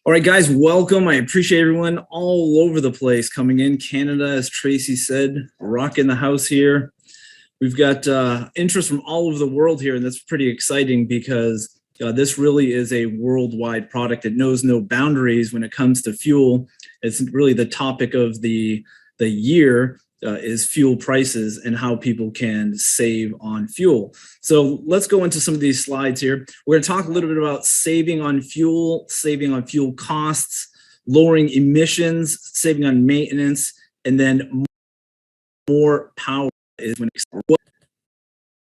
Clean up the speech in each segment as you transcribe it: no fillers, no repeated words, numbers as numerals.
All right, guys, welcome. I appreciate everyone all over the place coming in. Canada, as Tracy said, rocking the house here. We've got interest from all over the world here, and that's pretty exciting because this really is a worldwide product. It knows no boundaries when it comes to fuel. It's really the topic of the year. Is fuel prices and how people can save on fuel. So let's go into some of these slides here. We're going to talk a little bit about saving on fuel costs, lowering emissions, saving on maintenance, and then more power is when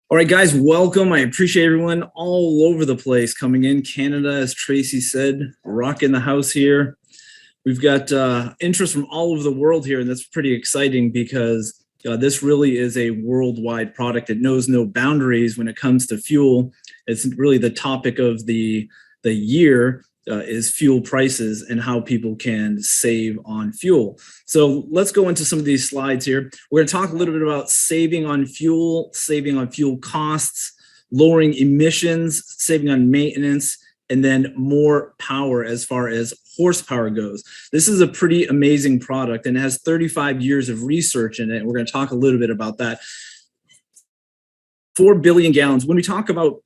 all right, guys, welcome. I appreciate everyone all over the place coming in. Canada, as Tracy said, rocking the house here. We've got interest from all over the world here, and that's pretty exciting because this really is a worldwide product. It knows no boundaries when it comes to fuel. It's really the topic of the year is fuel prices and how people can save on fuel. So let's go into some of these slides here. We're going to talk a little bit about saving on fuel costs, lowering emissions, saving on maintenance, and then more power as far as horsepower goes. This is a pretty amazing product and it has 35 years of research in it. We're going to talk a little bit about that. 4 billion gallons. When we talk about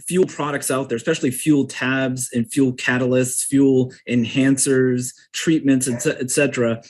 fuel products out there, especially fuel tabs and fuel catalysts, fuel enhancers, treatments, etc.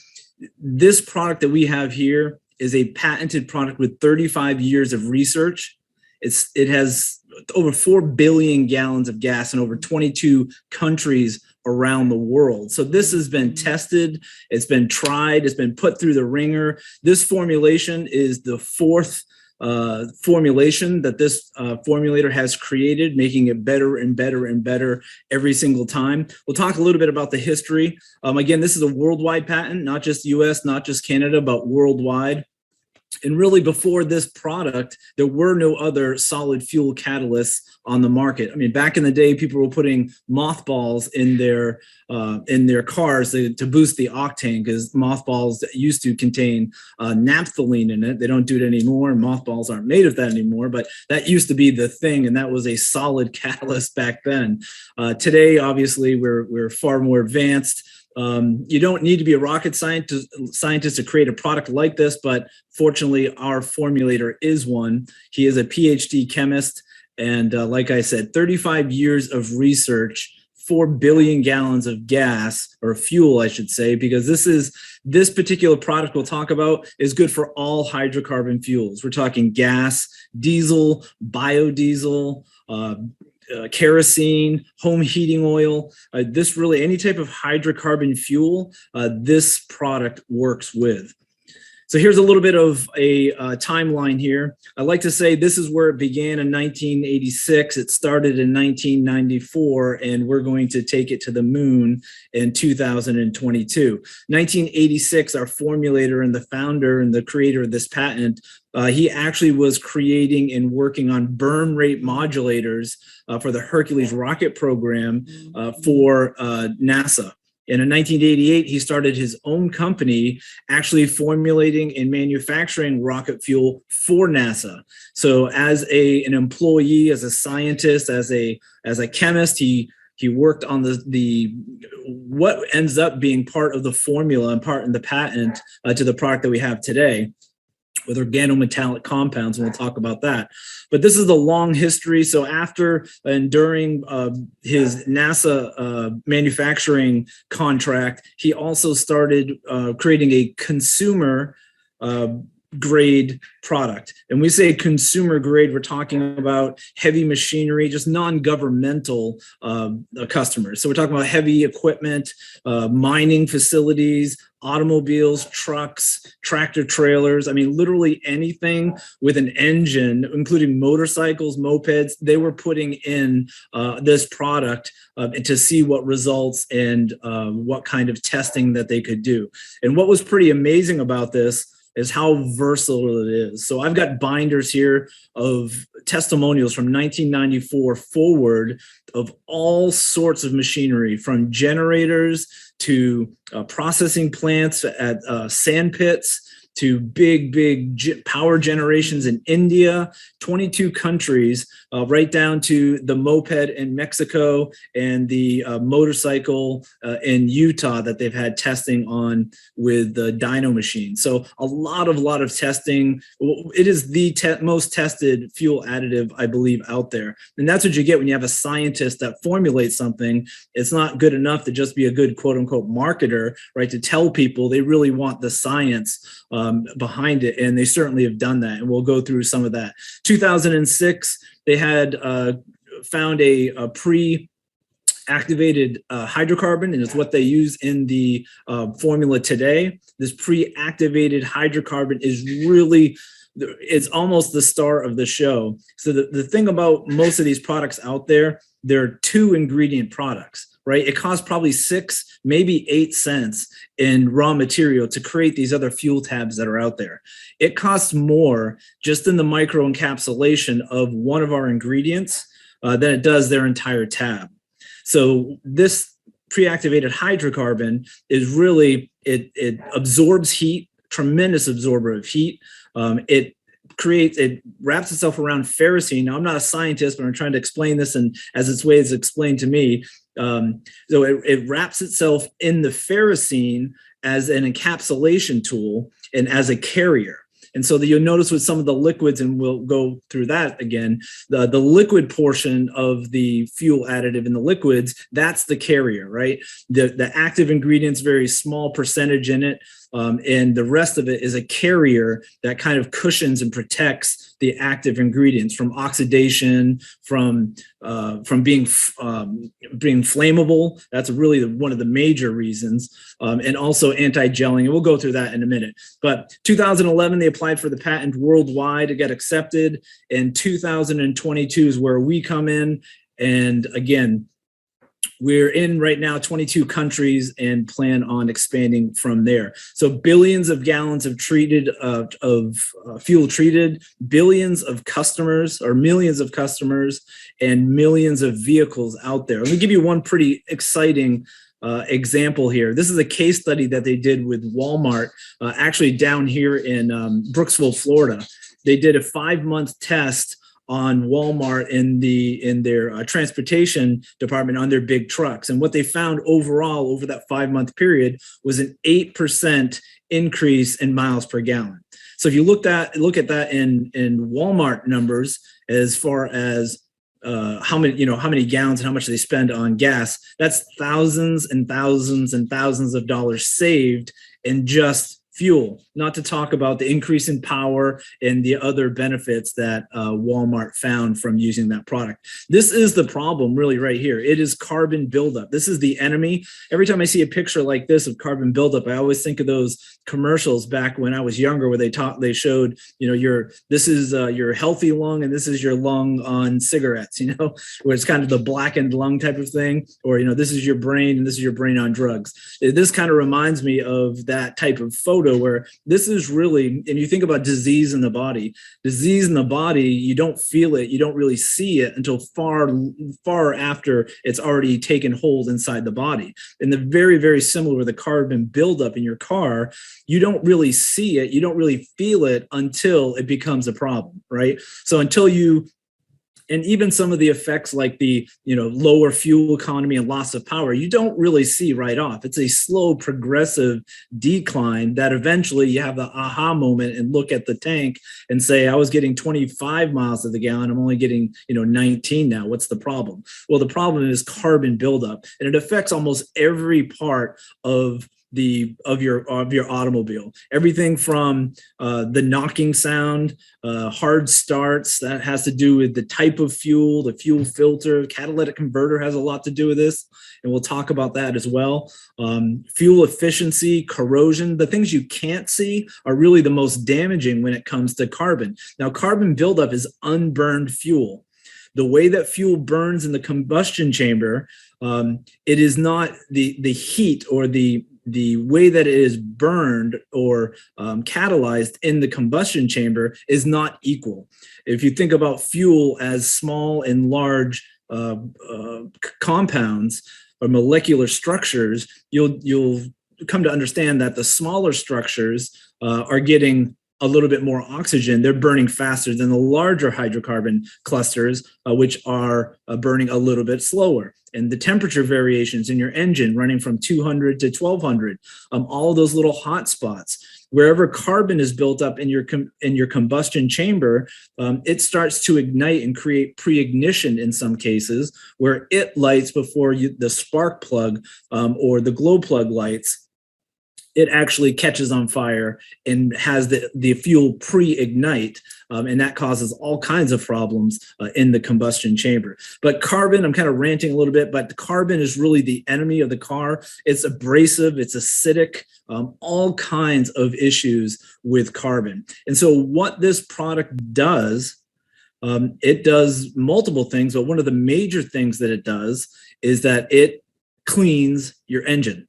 This product that we have here is a patented product with 35 years of research. It has over 4 billion gallons of gas in over 22 countries around the world. So this has been tested, it's been tried, it's been put through the ringer. This formulation is the fourth formulation that this formulator has created, making it better and better and better every single time. We'll talk a little bit about the history. Again, this is a worldwide patent, not just US, not just Canada, but worldwide. And really, before this product, there were no other solid fuel catalysts on the market. I mean, back in the day, people were putting mothballs in their cars to boost the octane, because mothballs used to contain naphthalene in it. They don't do it anymore. Mothballs aren't made of that anymore, but that used to be the thing, and that was a solid catalyst back then. Today, obviously, we're far more advanced. You don't need to be a rocket scientist to create a product like this, but fortunately, our formulator is one. He is a PhD chemist, and like I said, 35 years of research, 4 billion gallons of gas, or fuel, I should say, because this particular product we'll talk about is good for all hydrocarbon fuels. We're talking gas, diesel, biodiesel, kerosene, home heating oil. This really, any type of hydrocarbon fuel, this product works with. So here's a little bit of a timeline here. I like to say this is where it began in 1986. It started in 1994, and we're going to take it to the moon in 2022. 1986, our formulator and the founder and the creator of this patent, he actually was creating and working on burn rate modulators for the Hercules rocket program for NASA. And in 1988, he started his own company actually formulating and manufacturing rocket fuel for NASA. So as an employee, as a scientist, as a chemist, he worked on the what ends up being part of the formula and part in the patent to the product that we have today, with organometallic compounds, and we'll talk about that. But this is the long history. So after and during his NASA manufacturing contract, he also started creating a consumer grade product. And we say consumer grade, we're talking about heavy machinery, just non-governmental customers. So we're talking about heavy equipment, mining facilities, automobiles, trucks, tractor trailers. I mean, literally anything with an engine, including motorcycles, mopeds, they were putting in this product to see what results and what kind of testing that they could do. And what was pretty amazing about this is how versatile it is. So I've got binders here of testimonials from 1994 forward of all sorts of machinery, from generators to processing plants at sand pits to big power generations in India, 22 countries, right down to the moped in Mexico and the motorcycle in Utah that they've had testing on with the dyno machine. So a lot of testing. It is the most tested fuel additive, I believe, out there. And that's what you get when you have a scientist that formulates something. It's not good enough to just be a good quote unquote marketer, right? To tell people they really want the science behind it. And they certainly have done that. And we'll go through some of that. 2006, they had found a pre-activated hydrocarbon, and it's what they use in the formula today. This pre-activated hydrocarbon is really, it's almost the star of the show. So the thing about most of these products out there, they're 2 ingredient products, right? It costs probably 6, maybe 8 cents in raw material to create these other fuel tabs that are out there. It costs more just in the micro encapsulation of one of our ingredients than it does their entire tab. So this pre-activated hydrocarbon is really, it absorbs heat, tremendous absorber of heat. It wraps itself around ferrocene. Now, I'm not a scientist, but I'm trying to explain this, and as its way is explained to me. So it wraps itself in the ferrocene as an encapsulation tool and as a carrier. And so that you'll notice with some of the liquids, and we'll go through that again, the liquid portion of the fuel additive in the liquids, that's the carrier, right? The active ingredients, very small percentage in it. And the rest of it is a carrier that kind of cushions and protects the active ingredients from oxidation, from being flammable. That's really one of the major reasons, and also anti-gelling. And we'll go through that in a minute. But 2011, they applied for the patent worldwide. It got accepted. In 2022 is where we come in. And again, we're in right now 22 countries and plan on expanding from there. So billions of gallons of treated fuel treated, billions of customers or millions of customers, and millions of vehicles out there. Let me give you one pretty exciting example here. This is a case study that they did with Walmart, actually down here in Brooksville, Florida. They did a 5-month test on Walmart in their transportation department on their big trucks. And what they found overall over that 5-month period was an 8% increase in miles per gallon. So if you look at that in Walmart numbers, as far as how many gallons and how much they spend on gas, that's thousands and thousands and thousands of dollars saved in just fuel, not to talk about the increase in power and the other benefits that Walmart found from using that product. This is the problem really right here. It is carbon buildup. This is the enemy. Every time I see a picture like this of carbon buildup, I always think of those commercials back when I was younger where they showed, this is your healthy lung and this is your lung on cigarettes, where it's kind of the blackened lung type of thing, or, this is your brain and this is your brain on drugs. This kind of reminds me of that type of photo where this is really, and you think about disease in the body, you don't feel it, you don't really see it until far after it's already taken hold inside the body. And the very, very similar with the carbon buildup in your car, you don't really see it, you don't really feel it until it becomes a problem, right? So and even some of the effects like the lower fuel economy and loss of power, you don't really see right off. It's a slow progressive decline that eventually you have the aha moment and look at the tank and say, I was getting 25 miles to the gallon, I'm only getting 19 now. What's the problem? Well, the problem is carbon buildup, and it affects almost every part of your automobile. Everything from the knocking sound, hard starts, that has to do with the type of fuel, the fuel filter. Catalytic converter has a lot to do with this, and we'll talk about that as well. Fuel efficiency, corrosion, the things you can't see are really the most damaging when it comes to carbon. Now, carbon buildup is unburned fuel. The way that fuel burns in the combustion chamber, it is not the heat or the way that it is burned or catalyzed in the combustion chamber is not equal. If you think about fuel as small and large compounds or molecular structures, you'll come to understand that the smaller structures are getting a little bit more oxygen. They're burning faster than the larger hydrocarbon clusters, which are burning a little bit slower. And the temperature variations in your engine running from 200 to 1200, all those little hot spots. Wherever carbon is built up in your combustion chamber, it starts to ignite and create pre-ignition in some cases, where it lights before the spark plug or the glow plug lights. It actually catches on fire and has the fuel pre-ignite, and that causes all kinds of problems in the combustion chamber. But carbon, I'm kind of ranting a little bit, but carbon is really the enemy of the car. It's abrasive, it's acidic, all kinds of issues with carbon. And so what this product does, it does multiple things, but one of the major things that it does is that it cleans your engine.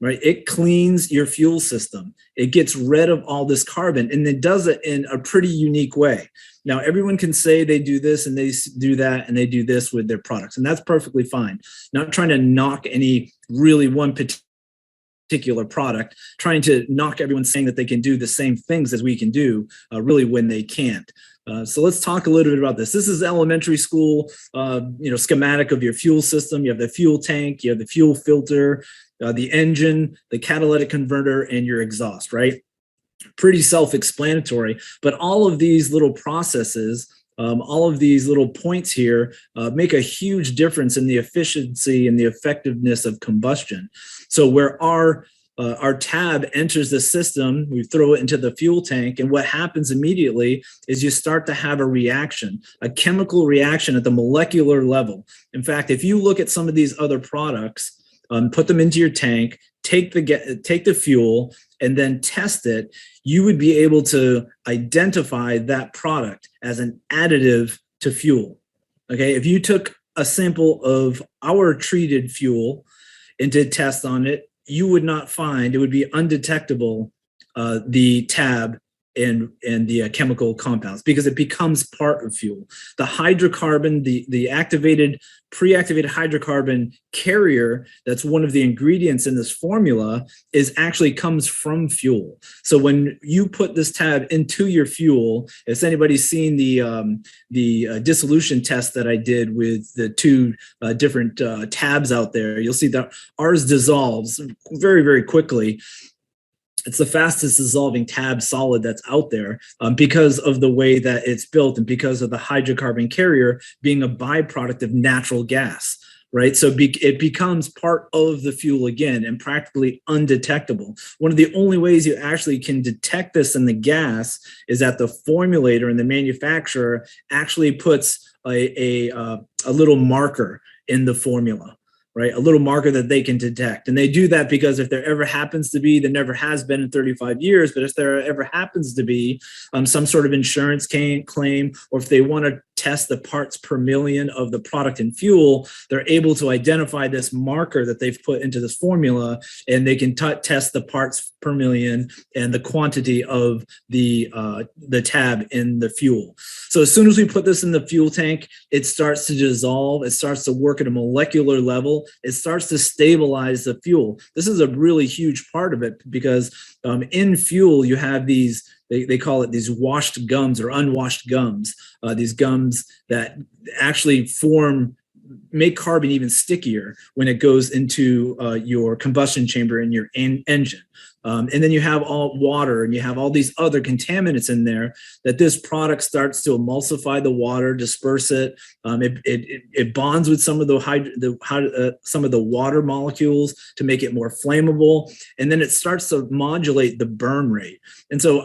Right? It cleans your fuel system. It gets rid of all this carbon, and it does it in a pretty unique way. Now, everyone can say they do this and they do that and they do this with their products, and that's perfectly fine. Not trying to knock any really one particular product, trying to knock everyone saying that they can do the same things as we can do, really when they can't. So let's talk a little bit about this. This is elementary school, schematic of your fuel system. You have the fuel tank, you have the fuel filter, the engine, the catalytic converter, and your exhaust, right? Pretty self-explanatory, but all of these little processes, all of these little points here make a huge difference in the efficiency and the effectiveness of combustion. So where our tab enters the system, we throw it into the fuel tank, and what happens immediately is you start to have a reaction, a chemical reaction at the molecular level. In fact, if you look at some of these other products, put them into your tank, take the fuel, and then test it, you would be able to identify that product as an additive to fuel. Okay, if you took a sample of our treated fuel and did tests on it, you would not find, it would be undetectable, the tab and the chemical compounds, because it becomes part of fuel. The hydrocarbon, the pre-activated hydrocarbon carrier, that's one of the ingredients in this formula, is actually comes from fuel. So when you put this tab into your fuel, if anybody's seen the dissolution test that I did with the two different tabs out there, you'll see that ours dissolves very, very quickly. It's the fastest dissolving tab solid that's out there because of the way that it's built and because of the hydrocarbon carrier being a byproduct of natural gas, right? So it becomes part of the fuel again and practically undetectable. One of the only ways you actually can detect this in the gas is that the formulator and the manufacturer actually puts a little marker in the formula. Right, a little marker that they can detect. And they do that because if there ever happens to be, there never has been in 35 years, but if there ever happens to be some sort of insurance claim, or if they want to test the parts per million of the product and fuel, they're able to identify this marker that they've put into this formula, and they can test the parts per million and the quantity of the tab in the fuel. So as soon as we put this in the fuel tank, it starts to dissolve. It starts to work at a molecular level. It starts to stabilize the fuel. This is a really huge part of it because in fuel, you have these, they call it these washed gums or unwashed gums, these gums that actually make carbon even stickier when it goes into your combustion chamber in your engine. And then you have all water and you have all these other contaminants in there that this product starts to emulsify the water, disperse it. It bonds with some of the water molecules to make it more flammable. And then it starts to modulate the burn rate. And so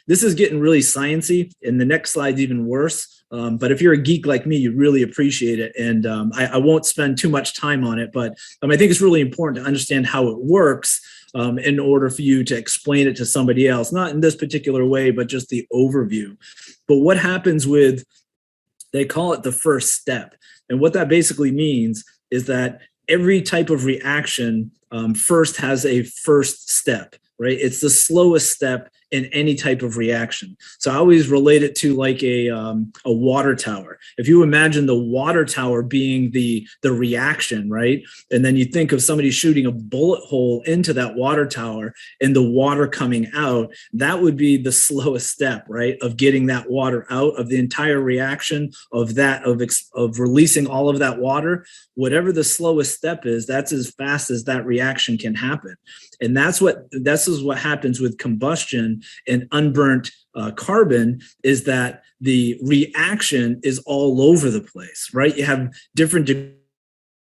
this is getting really sciencey, and the next slide's even worse. But if you're a geek like me, you really appreciate it. And I won't spend too much time on it, but I think it's really important to understand how it works in order for you to explain it to somebody else, not in this particular way, but just the overview. But what happens with, they call it the first step. And what that basically means is that every type of reaction first has a first step, right? It's the slowest step in any type of reaction. So I always relate it to like a water tower. If you imagine the water tower being the reaction, right? And then you think of somebody shooting a bullet hole into that water tower and the water coming out, that would be the slowest step, right? Of getting that water out of the entire reaction of releasing all of that water. Whatever the slowest step is, that's as fast as that reaction can happen. And this is what happens with combustion and unburnt carbon, is that the reaction is all over the place, right? You have different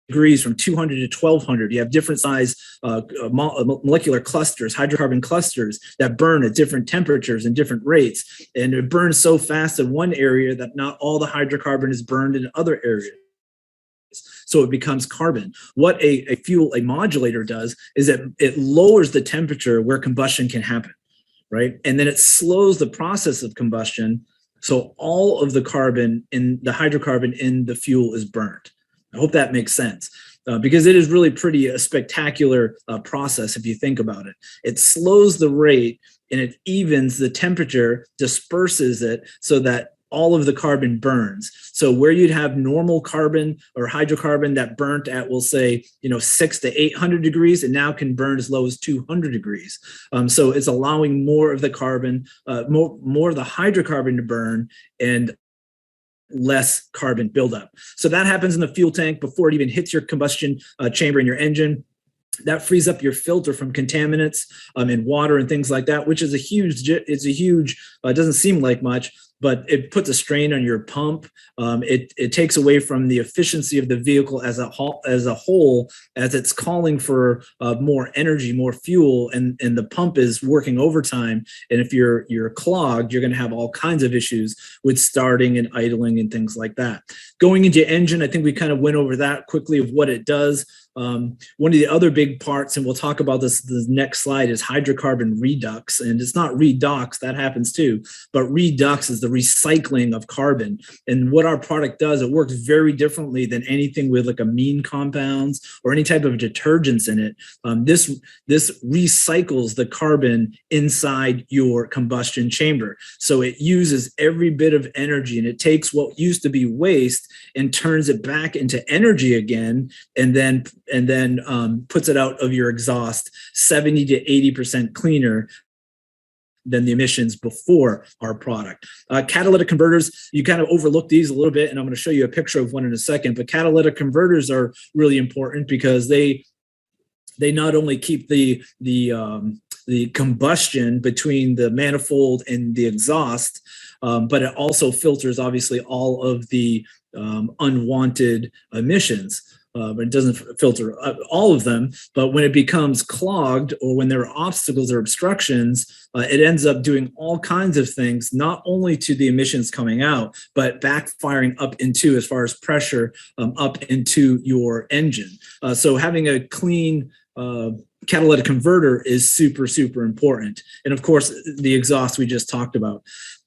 degrees from 200 to 1200. You have different size molecular clusters, hydrocarbon clusters that burn at different temperatures and different rates. And it burns so fast in one area that not all the hydrocarbon is burned in other areas. So it becomes carbon. What a modulator does is it lowers the temperature where combustion can happen, right? And then it slows the process of combustion, so all of the carbon in the hydrocarbon in the fuel is burned. I hope that makes sense, because it is really pretty a spectacular process if you think about it. It slows the rate and it evens the temperature, disperses it so that all of the carbon burns. So where you'd have normal carbon or hydrocarbon that burnt at, we'll say, 600 to 800 degrees, and now can burn as low as 200 degrees. So it's allowing more of the carbon, more of the hydrocarbon to burn, and less carbon buildup. So that happens in the fuel tank before it even hits your combustion chamber in your engine. That frees up your filter from contaminants in water and things like that, which is it doesn't seem like much, but it puts a strain on your pump. It takes away from the efficiency of the vehicle as a whole, as it's calling for more energy, more fuel, and the pump is working overtime. And if you're clogged, you're going to have all kinds of issues with starting and idling and things like that. Going into engine, I think we kind of went over that quickly of what it does. One of the other big parts, and we'll talk about this the next slide, is hydrocarbon redux. And it's not redox, that happens too, but redux is the recycling of carbon. And what our product does, it works very differently than anything with like amine compounds or any type of detergents in it. This recycles the carbon inside your combustion chamber. So it uses every bit of energy, and it takes what used to be waste and turns it back into energy again, and then puts it out of your exhaust 70 to 80% cleaner than the emissions before our product. Catalytic converters, you kind of overlook these a little bit, and I'm going to show you a picture of one in a second, but catalytic converters are really important because they not only keep the combustion between the manifold and the exhaust, but it also filters obviously all of the unwanted emissions. It doesn't filter all of them, but when it becomes clogged or when there are obstacles or obstructions, it ends up doing all kinds of things, not only to the emissions coming out, but backfiring up into, as far as pressure, up into your engine. So having a clean catalytic converter is super, super important. And of course, the exhaust we just talked about.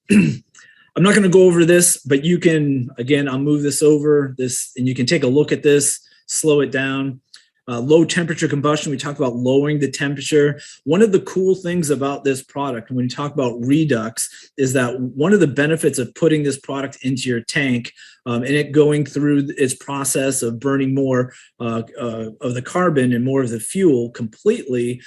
I'm not going to go over this, but you can, again, I'll move this over this, and you can take a look at this, slow it down. Low temperature combustion, we talked about lowering the temperature. One of the cool things about this product, when we talk about redux, is that one of the benefits of putting this product into your tank and it going through its process of burning more of the carbon and more of the fuel completely,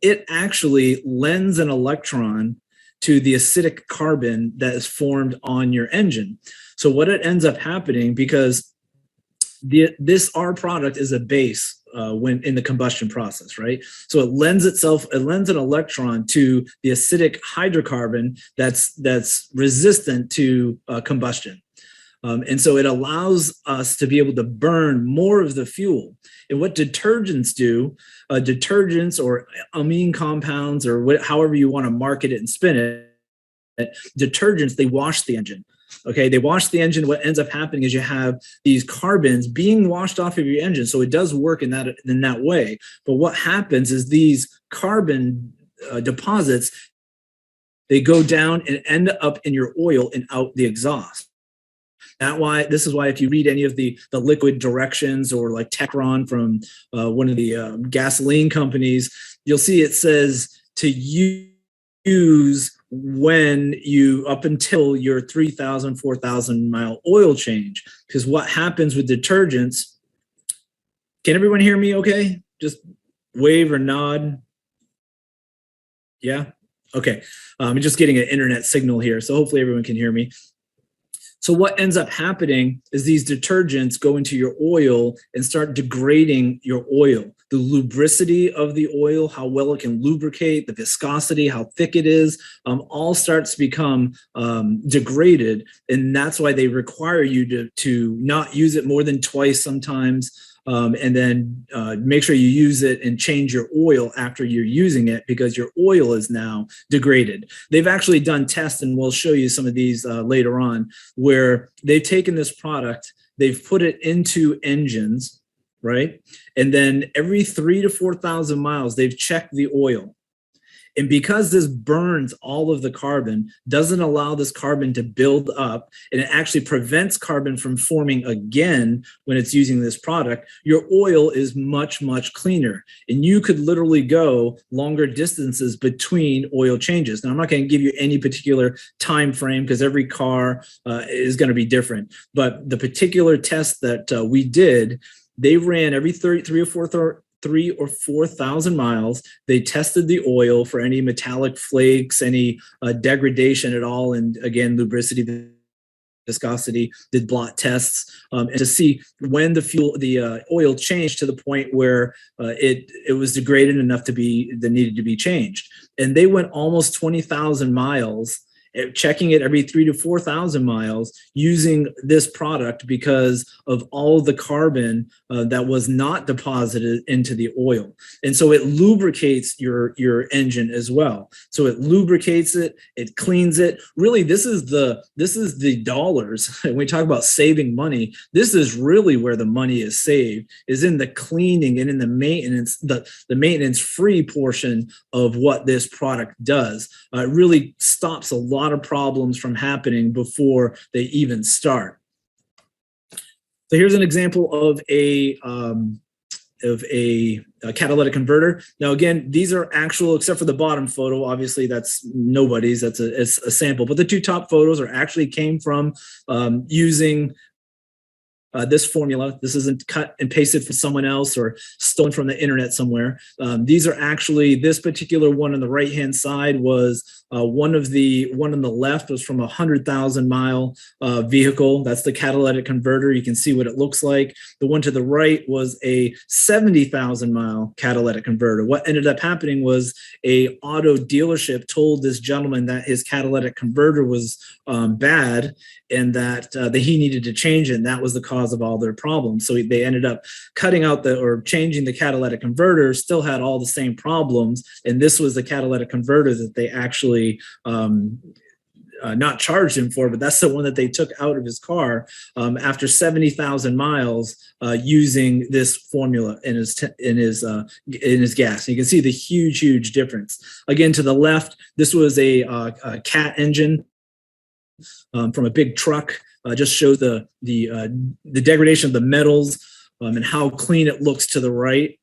it actually lends an electron to the acidic carbon that is formed on your engine. So what it ends up happening, because our product is a base when in the combustion process, right? So it lends an electron to the acidic hydrocarbon that's resistant to combustion. And so it allows us to be able to burn more of the fuel. And what detergents do, detergents or amine compounds, or however you want to market it and spin it, detergents, they wash the engine. Okay, they wash the engine. What ends up happening is you have these carbons being washed off of your engine. So it does work in that way. But what happens is these carbon deposits, they go down and end up in your oil and out the exhaust. This is why if you read any of the liquid directions, or like Techron from one of the gasoline companies, you'll see it says to use use when you up until your 3,000, 4,000 mile oil change. Because what happens with detergents, can everyone hear me okay? Just wave or nod. Yeah? Okay. I'm just getting an internet signal here, so hopefully everyone can hear me. So what ends up happening is these detergents go into your oil and start degrading your oil. The lubricity of the oil, how well it can lubricate, the viscosity, how thick it is, all starts to become degraded. And that's why they require you to not use it more than twice sometimes. And then make sure you use it and change your oil after you're using it, because your oil is now degraded. They've actually done tests, and we'll show you some of these later on, where they've taken this product, they've put it into engines, right? And then every 3,000 to 4,000 miles, they've checked the oil. And because this burns all of the carbon, doesn't allow this carbon to build up, and it actually prevents carbon from forming again when it's using this product, your oil is much, much cleaner. And you could literally go longer distances between oil changes. Now, I'm not going to give you any particular time frame because every car is going to be different. But the particular test that we did, they ran every 3 or 4,000 miles. They tested the oil for any metallic flakes, any degradation at all, and again, lubricity, viscosity, did blot tests, and to see when the oil changed to the point where it was degraded enough that needed to be changed. And they went almost 20,000 miles checking it every 3,000 to 4,000 miles using this product because of all the carbon that was not deposited into the oil. And so it lubricates your engine as well. So it lubricates it, it cleans it. Really, this is the dollars. When we talk about saving money, this is really where the money is saved, is in the cleaning and in the maintenance, the maintenance free portion of what this product does. It really stops a lot of problems from happening before they even start. So here's an example of a catalytic converter. Now, again, these are actual, except for the bottom photo, obviously that's nobody's, it's a sample, but the two top photos are actually came from using this formula. This isn't cut and pasted for someone else or stolen from the internet somewhere. These are actually, this particular one on the right-hand side was one on the left was from a 100,000 mile vehicle. That's the catalytic converter. You can see what it looks like. The one to the right was a 70,000 mile catalytic converter. What ended up happening was a auto dealership told this gentleman that his catalytic converter was bad, and that he needed to change it, and that was the cause of all their problems. So they ended up cutting out or changing the catalytic converter, still had all the same problems, and this was the catalytic converter that they actually not charged him for, but that's the one that they took out of his car after 70,000 miles using this formula in his gas. And you can see the huge difference. Again, to the left, this was a cat engine from a big truck. Just shows the degradation of the metals and how clean it looks to the right.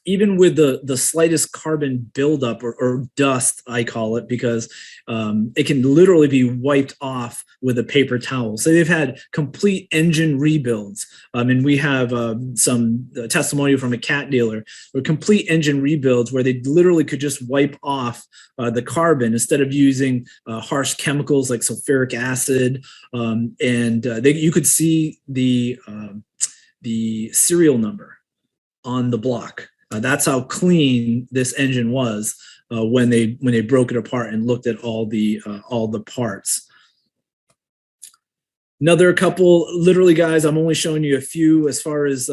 Even with the slightest carbon buildup or dust, I call it, because it can literally be wiped off with a paper towel. So they've had complete engine rebuilds. And we have some testimonial from a cat dealer, or complete engine rebuilds where they literally could just wipe off the carbon instead of using harsh chemicals like sulfuric acid. You could see the serial number on the block. That's how clean this engine was when they broke it apart and looked at all the parts. Another couple, literally, guys, I'm only showing you a few as far as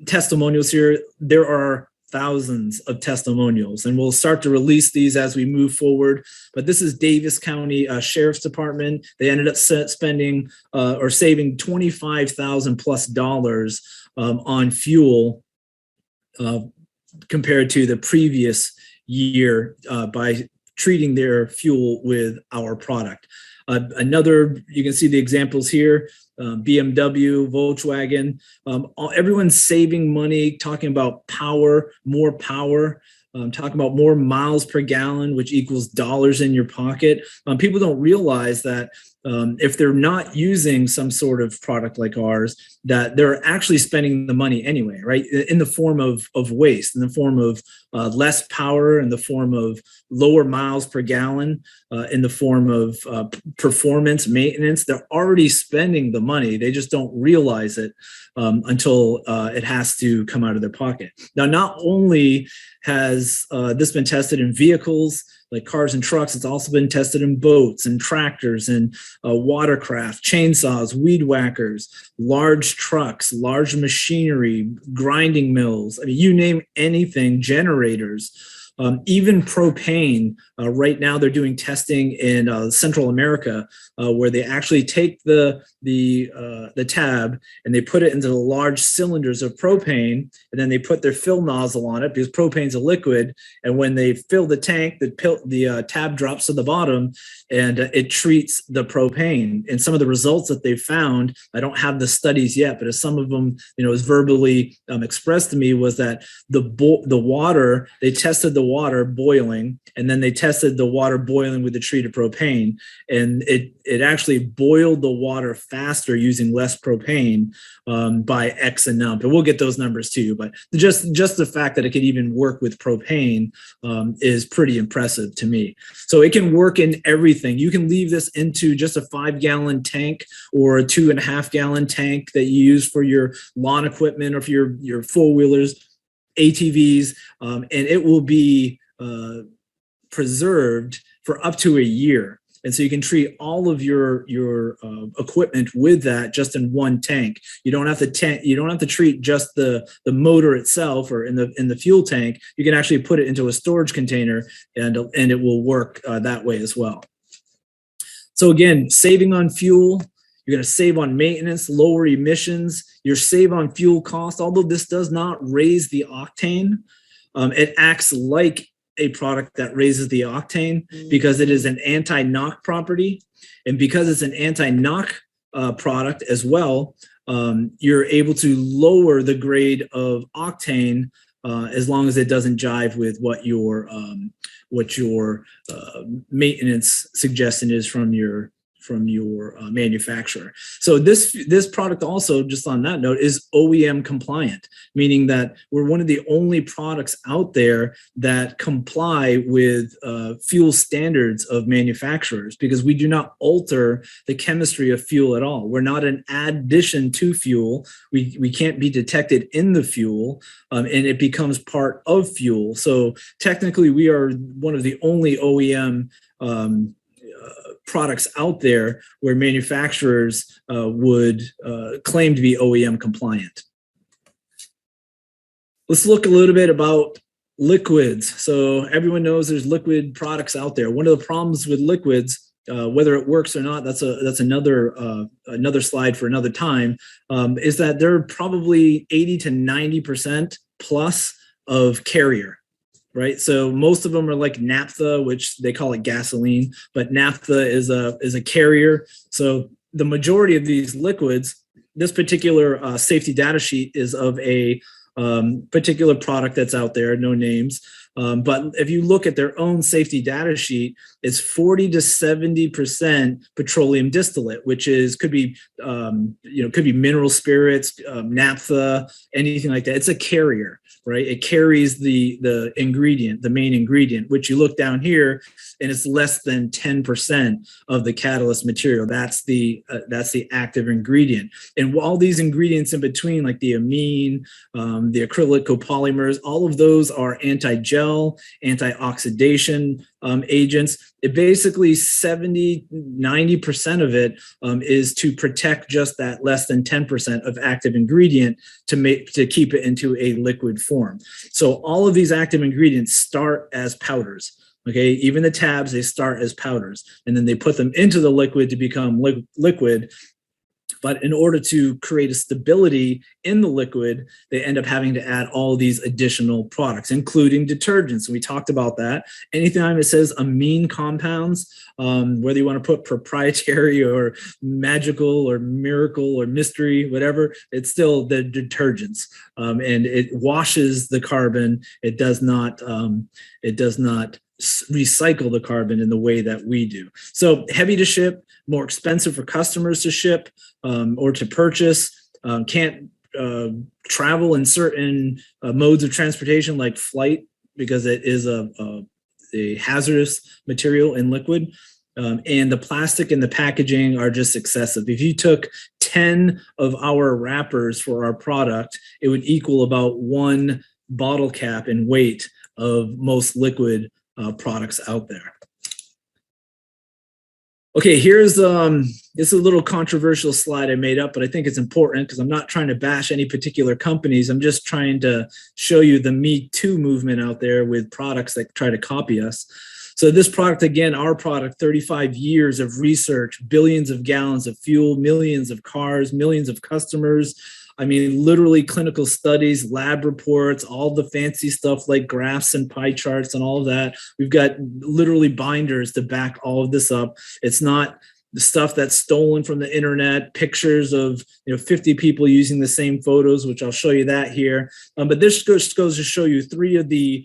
testimonials here. There are thousands of testimonials, and we'll start to release these as we move forward. But this is Davis County Sheriff's Department. They ended up spending or saving $25,000+ on fuel compared to the previous year by treating their fuel with our product. Another, you can see the examples here, BMW, Volkswagen, everyone's saving money, talking about power, more power. talking about more miles per gallon, which equals dollars in your pocket. People don't realize that if they're not using some sort of product like ours, that they're actually spending the money anyway, right? In the form of waste, in the form of less power, in the form of lower miles per gallon, in the form of performance maintenance. They're already spending the money. They just don't realize it until it has to come out of their pocket. Now, not only has this been tested in vehicles like cars and trucks, it's also been tested in boats and tractors and watercraft, chainsaws, weed whackers, large trucks, large machinery, grinding mills. I mean, you name anything, generators. Even propane, right now they're doing testing in Central America where they actually take the tab and they put it into the large cylinders of propane, and then they put their fill nozzle on it because propane's a liquid. And when they fill the tank, the tab drops to the bottom and it treats the propane. And some of the results that they've found, I don't have the studies yet, but as some of them, is verbally expressed to me, was that the water, they tested the water boiling, and then they tested the water boiling with the treated propane, and it actually boiled the water faster using less propane by X and num. And we'll get those numbers too, but just the fact that it could even work with propane is pretty impressive to me. So it can work in everything. You can leave this into just a 5-gallon tank or a 2.5-gallon tank that you use for your lawn equipment or for your four-wheelers, ATVs, and it will be preserved for up to a year. And so you can treat all of your equipment with that just in one tank. You don't have to treat just the motor itself or in the fuel tank. You can actually put it into a storage container, and it will work that way as well. So again, saving on fuel. You're going to save on maintenance, lower emissions. You're save on fuel cost. Although this does not raise the octane, it acts like a product that raises the octane because it is an anti-knock property. And because it's an anti-knock product as well, you're able to lower the grade of octane as long as it doesn't jive with what your maintenance suggestion is from your manufacturer. So this product also, just on that note, is OEM compliant, meaning that we're one of the only products out there that comply with fuel standards of manufacturers, because we do not alter the chemistry of fuel at all. We're not an addition to fuel. We can't be detected in the fuel, and it becomes part of fuel. So technically, we are one of the only OEM products out there where manufacturers would claim to be OEM compliant. Let's look a little bit about liquids. So everyone knows there's liquid products out there. One of the problems with liquids, whether it works or not, that's another slide for another time, is that they're probably 80 to 90% plus of carrier. Right, so most of them are like naphtha, which they call it gasoline, but naphtha is a carrier. So the majority of these liquids, this particular safety data sheet is of a particular product that's out there, no names. But if you look at their own safety data sheet, it's 40 to 70% petroleum distillate, which could be mineral spirits, naphtha, anything like that. It's a carrier, right? It carries the ingredient, the main ingredient, which you look down here, and it's less than 10% of the catalyst material. That's the active ingredient. And all these ingredients in between, like the amine, the acrylic copolymers, all of those are anti-gel, anti-oxidation agents. It basically 70-90% of it is to protect just that less than 10% of active ingredient to keep it into a liquid form. So all of these active ingredients start as powders. Okay, even the tabs, they start as powders, and then they put them into the liquid to become liquid. But in order to create a stability in the liquid, they end up having to add all these additional products, including detergents. We talked about that. Anytime it says amine compounds, whether you want to put proprietary or magical or miracle or mystery, whatever, it's still the detergents. And it washes the carbon. It does not recycle the carbon in the way that we do. So heavy to ship, more expensive for customers to ship or to purchase, can't travel in certain modes of transportation like flight because it is a hazardous material in liquid. And the plastic and the packaging are just excessive. If you took 10 of our wrappers for our product, it would equal about 1 bottle cap in weight of most liquid products out there. Okay, here's this is a little controversial slide I made up, but I think it's important because I'm not trying to bash any particular companies. I'm just trying to show you the Me Too movement out there with products that try to copy us. So this product, again, our product, 35 years of research, billions of gallons of fuel, millions of cars, millions of customers. I mean, literally clinical studies, lab reports, all the fancy stuff like graphs and pie charts and all of that. We've got literally binders to back all of this up. It's not the stuff that's stolen from the internet, pictures of 50 people using the same photos, which I'll show you that here. But this goes to show you three of the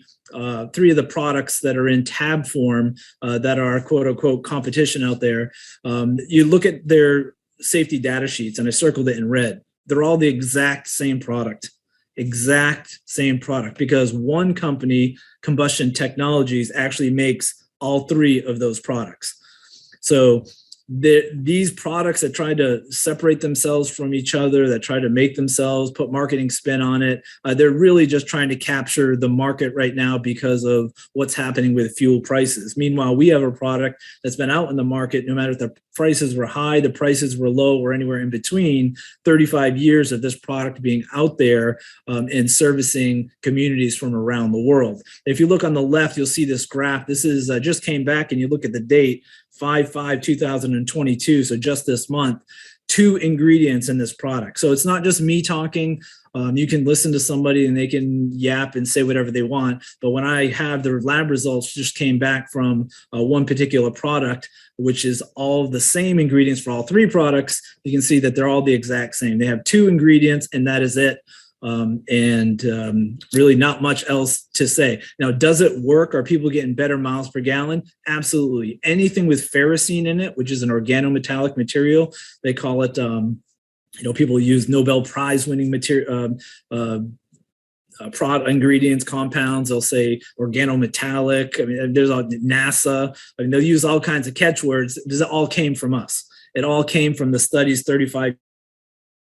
products that are in tab form that are quote unquote competition out there. You look at their safety data sheets, and I circled it in red. They're all the exact same product, because one company, Combustion Technologies, actually makes all 3 of those products. So these products that try to separate themselves from each other, that try to make themselves, put marketing spin on it, they're really just trying to capture the market right now because of what's happening with fuel prices. Meanwhile, we have a product that's been out in the market, no matter if the prices were high, the prices were low, or anywhere in between, 35 years of this product being out there and servicing communities from around the world. If you look on the left, you'll see this graph. This is just came back, and you look at the date, 5/5/2022, so just this month, 2 ingredients in this product. So it's not just me talking. You can listen to somebody and they can yap and say whatever they want. But when I have the lab results just came back from one particular product, which is all the same ingredients for all 3 products, you can see that they're all the exact same. They have 2 ingredients and that is it. Really not much else to say. Now, does it work? Are people getting better miles per gallon? Absolutely. Anything with ferrocene in it, which is an organometallic material, they call it, people use Nobel Prize winning material, product ingredients, compounds. They'll say organometallic. I mean, there's NASA. I mean, they'll use all kinds of catchwords. This all came from us. It all came from the studies 35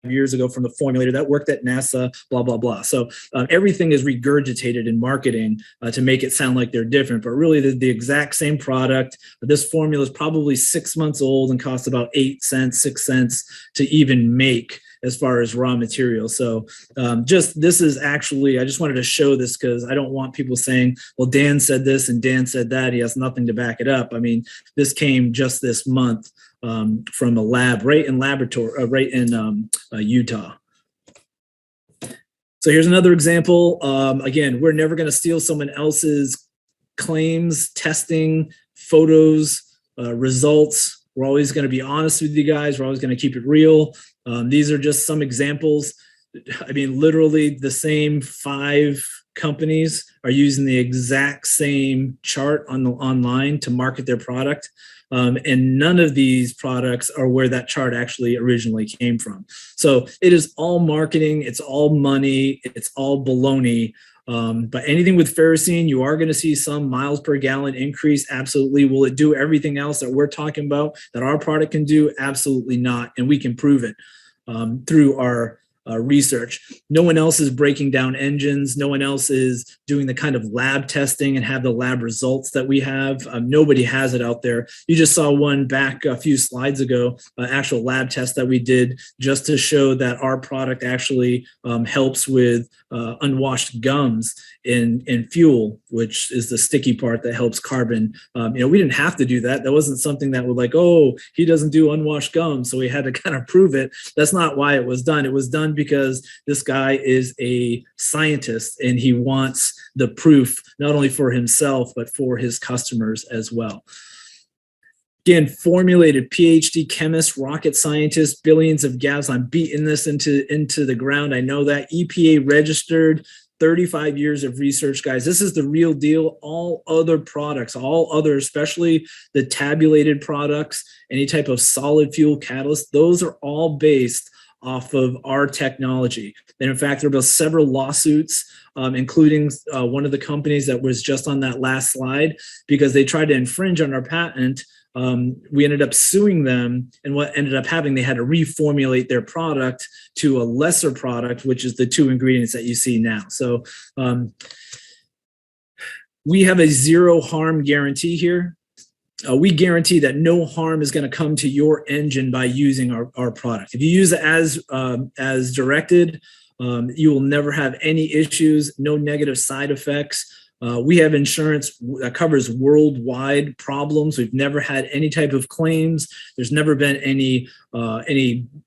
years ago from the formulator that worked at NASA, blah, blah, blah. So everything is regurgitated in marketing to make it sound like they're different, but really the exact same product. This formula is probably 6 months old and costs about 8 cents, 6 cents to even make as far as raw material. So this is actually, I just wanted to show this because I don't want people saying, well, Dan said this and Dan said that. He has nothing to back it up. I mean, this came just this month from a lab right in Utah. So here's another example. Again, we're never going to steal someone else's claims, testing, photos, results. We're always going to be honest with you guys. We're always going to keep it real. These are just some examples. I mean, literally the same 5 companies are using the exact same chart online to market their product. And none of these products are where that chart actually originally came from. So it is all marketing. It's all money. It's all baloney. But anything with ferrocene, you are going to see some miles per gallon increase. Absolutely. Will it do everything else that we're talking about that our product can do? Absolutely not. And we can prove it through our research. No one else is breaking down engines. No one else is doing the kind of lab testing and have the lab results that we have. Nobody has it out there. You just saw one back a few slides ago, actual lab test that we did just to show that our product actually helps with unwashed gums in fuel, which is the sticky part that helps carbon. We didn't have to do that. That wasn't something that would like, oh, he doesn't do unwashed gum, so we had to kind of prove it. That's not why it was done. It was done because this guy is a scientist and he wants the proof not only for himself but for his customers as well. Again, formulated PhD chemist, rocket scientist, billions of gallons. I'm beating this into the ground. I know that. EPA registered, 35 years of research, guys. This is the real deal. All other products, especially the tabulated products, any type of solid fuel catalyst, those are all based off of our technology. And in fact, there have been several lawsuits, including one of the companies that was just on that last slide, because they tried to infringe on our patent. We ended up suing them, and what ended up happening, they had to reformulate their product to a lesser product, which is the 2 ingredients that you see now. So we have a zero harm guarantee here. We guarantee that no harm is going to come to your engine by using our product. If you use it as directed, you will never have any issues, no negative side effects. We have insurance that covers worldwide problems. We've never had any type of claims. There's never been any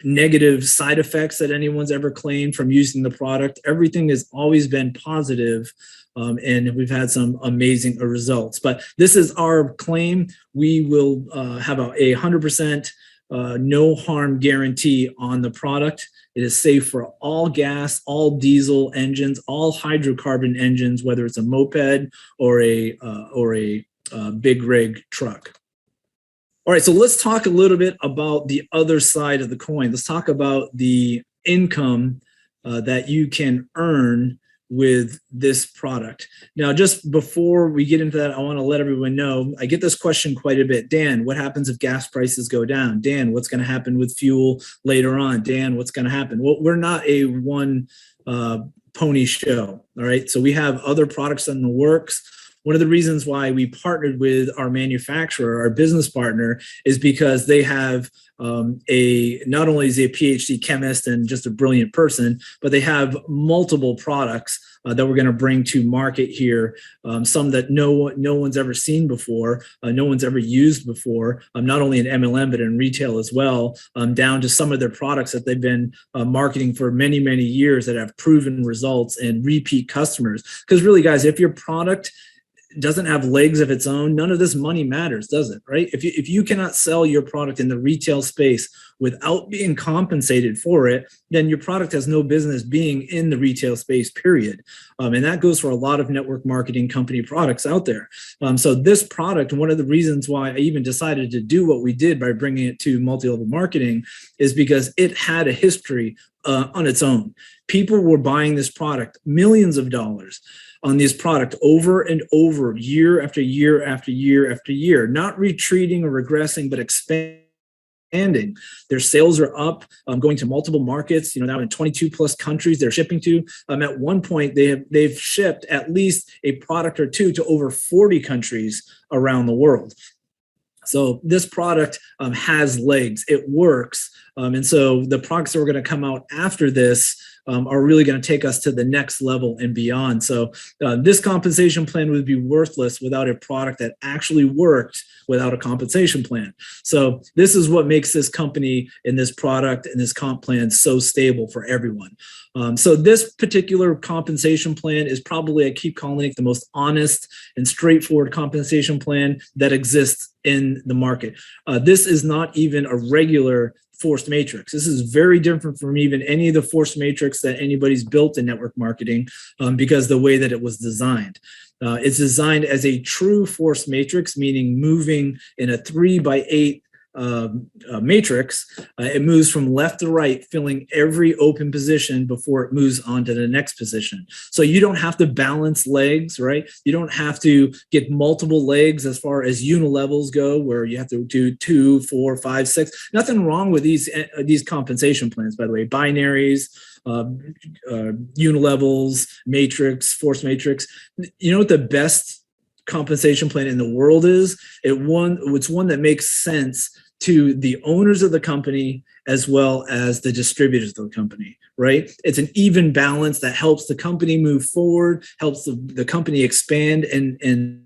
negative side effects that anyone's ever claimed from using the product. Everything has always been positive, and we've had some amazing results. But this is our claim. We will have a 100% no harm guarantee on the product. It is safe for all gas, all diesel engines, all hydrocarbon engines, whether it's a moped or a big rig truck. All right, so let's talk a little bit about the other side of the coin. Let's talk about the income that you can earn with this product. Now, just before we get into that, I want to let everyone know, I get this question quite a bit. Dan, what happens if gas prices go down? Dan, what's going to happen with fuel later on? Dan, what's going to happen? Well, we're not a one pony show, all right? So we have other products in the works. One of the reasons why we partnered with our manufacturer, our business partner, is because they have not only is he a PhD chemist and just a brilliant person, but they have multiple products that we're going to bring to market here. Some that no one's ever seen before, no one's ever used before, not only in MLM, but in retail as well, down to some of their products that they've been marketing for many, many years that have proven results and repeat customers. Because really, guys, if your product doesn't have legs of its own, none of this money matters, does it? Right? If you cannot sell your product in the retail space without being compensated for it, then your product has no business being in the retail space, period. And that goes for a lot of network marketing company products out there. So this product, one of the reasons why I even decided to do what we did by bringing it to multi-level marketing is because it had a history on its own. People were buying this product, millions of dollars on this product over and over, year after year after year after year, not retreating or regressing, but expanding. Their sales are up, going to multiple markets, now in 22 plus countries they're shipping to. At one point, they've shipped at least a product or two to over 40 countries around the world. So this product has legs, it works. And so the products that are going to come out after this are really going to take us to the next level and beyond. So this compensation plan would be worthless without a product that actually worked without a compensation plan. So this is what makes this company and this product and this comp plan so stable for everyone. So this particular compensation plan is probably, I keep calling it, the most honest and straightforward compensation plan that exists in the market. This is not even a regular forced matrix. This is very different from even any of the forced matrix that anybody's built in network marketing because the way that it was designed. It's designed as a true forced matrix, meaning moving in a 3x8 matrix. It moves from left to right, filling every open position before it moves on to the next position. So you don't have to balance legs, right? You don't have to get multiple legs as far as unilevels go, where you have to do 2, 4, 5, 6. Nothing wrong with these compensation plans, by the way. Binaries, unilevels, matrix, force matrix. You know what the best compensation plan in the world is? It's one that makes sense to the owners of the company as well as the distributors of the company, right? It's an even balance that helps the company move forward, helps the company expand and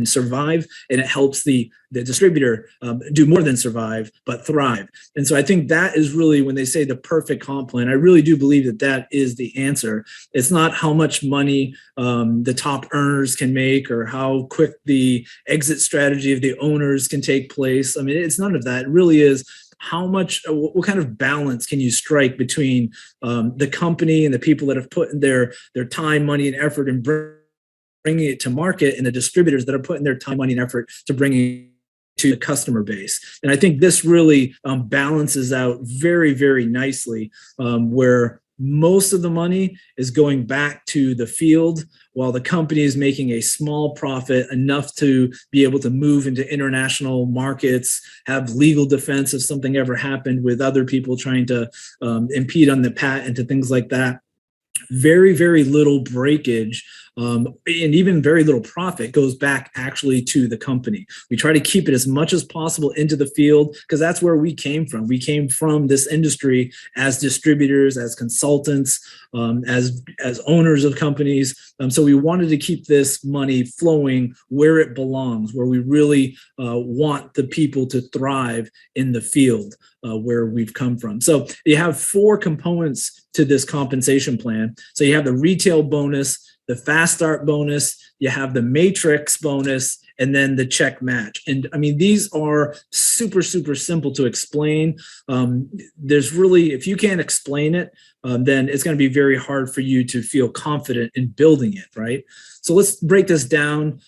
survive, and it helps the distributor do more than survive, but thrive. And so I think that is really, when they say the perfect comp plan, I really do believe that that is the answer. It's not how much money the top earners can make or how quick the exit strategy of the owners can take place. I mean, it's none of that. It really is how much, what kind of balance can you strike between the company and the people that have put in their time, money, and effort and bringing it to market, and the distributors that are putting their time, money, and effort to bringing to the customer base. And I think this really balances out very, very nicely, where most of the money is going back to the field while the company is making a small profit, enough to be able to move into international markets, have legal defense if something ever happened with other people trying to impede on the patent and things like that. Very, very little breakage, and even very little profit goes back actually to the company. We try to keep it as much as possible into the field because that's where we came from. We came from this industry as distributors, as consultants, as owners of companies. So we wanted to keep this money flowing where it belongs, where we really want the people to thrive in the field where we've come from. So you have 4 components to this compensation plan. So you have the retail bonus, the fast start bonus, you have the matrix bonus, and then the check match. And I mean, these are super, super simple to explain. There's really, if you can't explain it, then it's going to be very hard for you to feel confident in building it, right? So let's break this down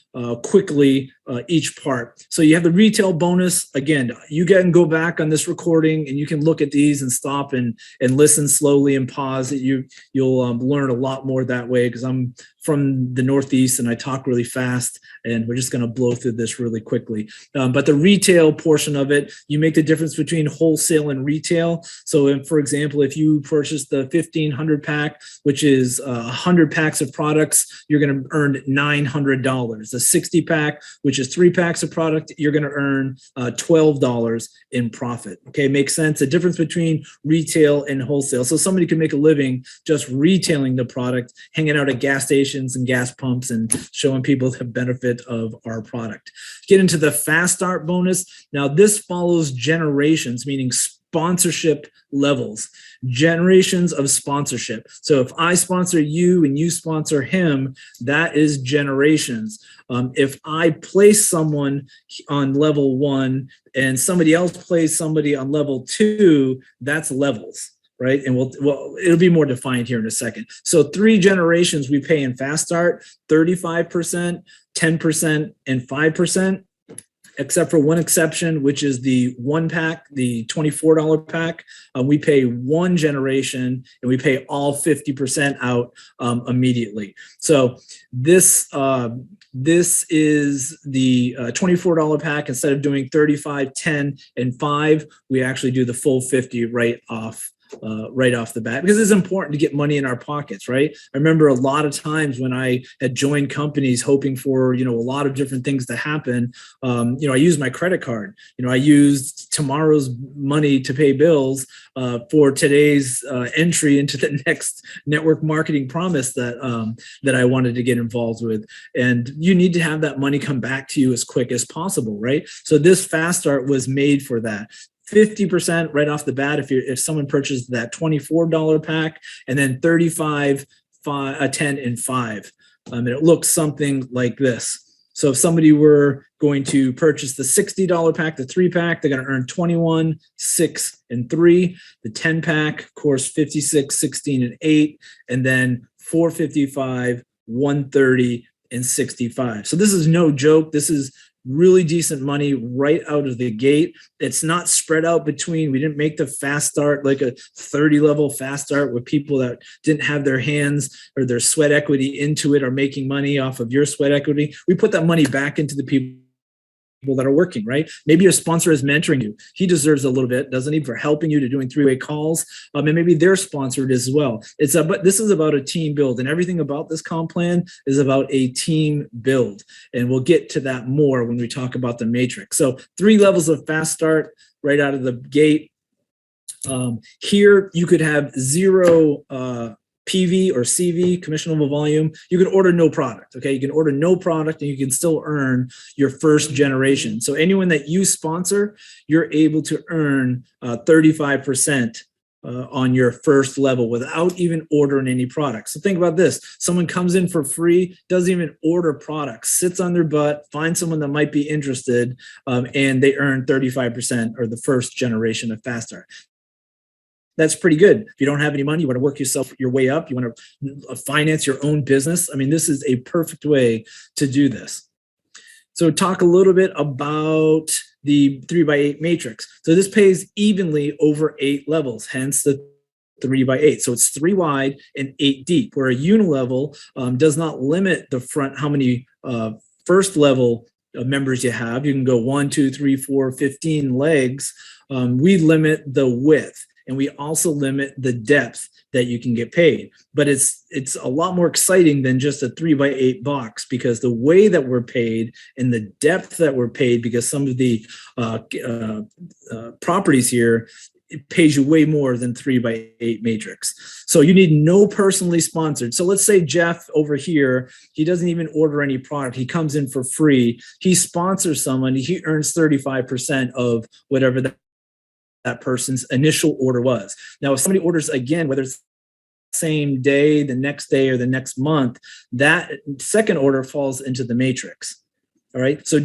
quickly, each part. So you have the retail bonus. Again, you can go back on this recording and you can look at these and stop and listen slowly and pause. You'll learn a lot more that way, because I'm from the Northeast and I talk really fast, and we're just going to blow through this really quickly. But the retail portion of it, you make the difference between wholesale and retail. So for example, if you purchase the 1,500 pack, which is 100 packs of products, you're going to earn $900. The 60 pack, which is 3 packs of product, you're going to earn $12 in profit. Okay, makes sense. The difference between retail and wholesale. So somebody can make a living just retailing the product, hanging out at gas stations and gas pumps and showing people the benefit of our product. Get into the fast start bonus. Now this follows generations, meaning sponsorship levels, generations of sponsorship. So if I sponsor you and you sponsor him, that is generations. If I place someone on level 1 and somebody else plays somebody on level 2, that's levels, right? And it'll be more defined here in a second. So 3 generations we pay in fast start: 35%, 10%, and 5%. Except for one exception, which is the 1 pack, the $24 pack. We pay 1 generation and we pay all 50% out immediately. So this is the $24 pack. Instead of doing 35, 10, and 5, we actually do the full 50 right off the bat, because it's important to get money in our pockets, right? I remember a lot of times when I had joined companies hoping for, a lot of different things to happen. I used my credit card. I used tomorrow's money to pay bills for today's entry into the next network marketing promise that I wanted to get involved with. And you need to have that money come back to you as quick as possible, right? So this fast start was made for that. 50% right off the bat if someone purchased that $24 pack, and then 35, 5, 10, and 5. And it looks something like this. So if somebody were going to purchase the $60 pack, the 3 pack, they're going to earn 21, 6, and 3. The 10 pack, of course, 56, 16, and 8, and then 455, 130, and 65. So this is no joke. This is really decent money right out of the gate. It's not spread out between, we didn't make the fast start like a 30 level fast start with people that didn't have their hands or their sweat equity into it or making money off of your sweat equity. We put that money back into the people that are working, right? Maybe your sponsor is mentoring you. He deserves a little bit, doesn't he, for helping you to doing three-way calls. And maybe they're sponsored as well. But this is about a team build, and everything about this comp plan is about a team build. And we'll get to that more when we talk about the matrix. So 3 levels of fast start right out of the gate. Here you could have 0 PV or CV, commissionable volume. You can order no product, okay? You can order no product and you can still earn your first generation. So anyone that you sponsor, you're able to earn 35% on your first level without even ordering any products. So think about this. Someone comes in for free, doesn't even order products, sits on their butt, finds someone that might be interested, and they earn 35% or the first generation of fast start. That's pretty good. If you don't have any money, you want to work your way up, you want to finance your own business. I mean, this is a perfect way to do this. So talk a little bit about the 3x8 matrix. So this pays evenly over 8 levels, hence the 3x8. So it's 3 wide and 8 deep, where a unilevel does not limit the front, how many first level members you have. You can go 1, 2, 3, 4, 15 legs. We limit the width. And we also limit the depth that you can get paid. But it's a lot more exciting than just a 3x8 box, because the way that we're paid and the depth that we're paid, because some of the properties here, it pays you way more than 3x8 matrix. So you need no personally sponsored. So let's say Jeff over here, he doesn't even order any product. He comes in for free. He sponsors someone. He earns 35% of whatever that person's initial order was. Now, if somebody orders again, whether it's same day, the next day, or the next month, that second order falls into the matrix. All right. So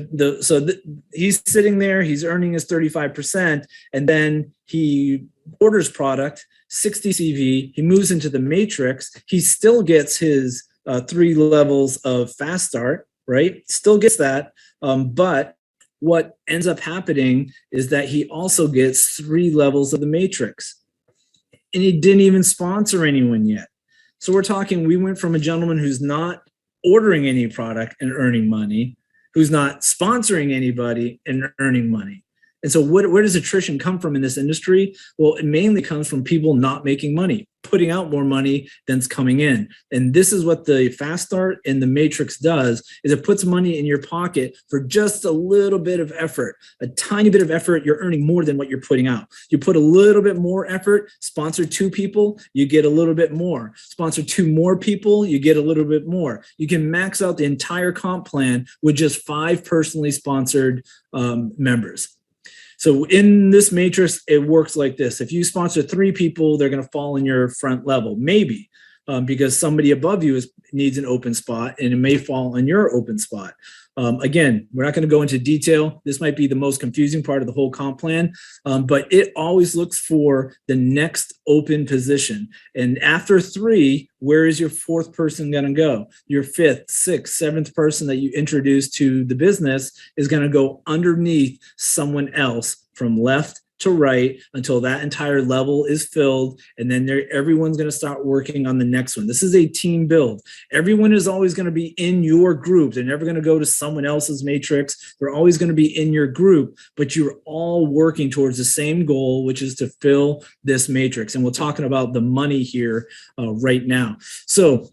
he's sitting there, he's earning his 35%, and then he orders product, 60 CV, he moves into the matrix, he still gets his 3 levels of fast start, right? Still gets that, but what ends up happening is that he also gets 3 levels of the matrix, and he didn't even sponsor anyone yet. So we're talking, we went from a gentleman who's not ordering any product and earning money, who's not sponsoring anybody and earning money. And so where does attrition come from in this industry? Well, it mainly comes from people not making money, putting out more money than's coming in. And this is what the fast start and the matrix does, is it puts money in your pocket for just a little bit of effort, a tiny bit of effort. You're earning more than what you're putting out. You put a little bit more effort, sponsor 2 people, you get a little bit more. Sponsor 2 more people, you get a little bit more. You can max out the entire comp plan with just 5 personally sponsored members. So in this matrix, it works like this. If you sponsor 3 people, they're going to fall in your front level, maybe, because somebody above you needs an open spot, and it may fall in your open spot. Again, we're not going to go into detail. This might be the most confusing part of the whole comp plan, but it always looks for the next open position. And after 3, where is your 4th person going to go? Your 5th, 6th, 7th person that you introduce to the business is going to go underneath someone else from left to right until that entire level is filled, and then everyone's going to start working on the next one. This is a team build. Everyone is always going to be in your group. They're never going to go to someone else's matrix. They're always going to be in your group, but you're all working towards the same goal, which is to fill this matrix. And we're talking about the money here right now. So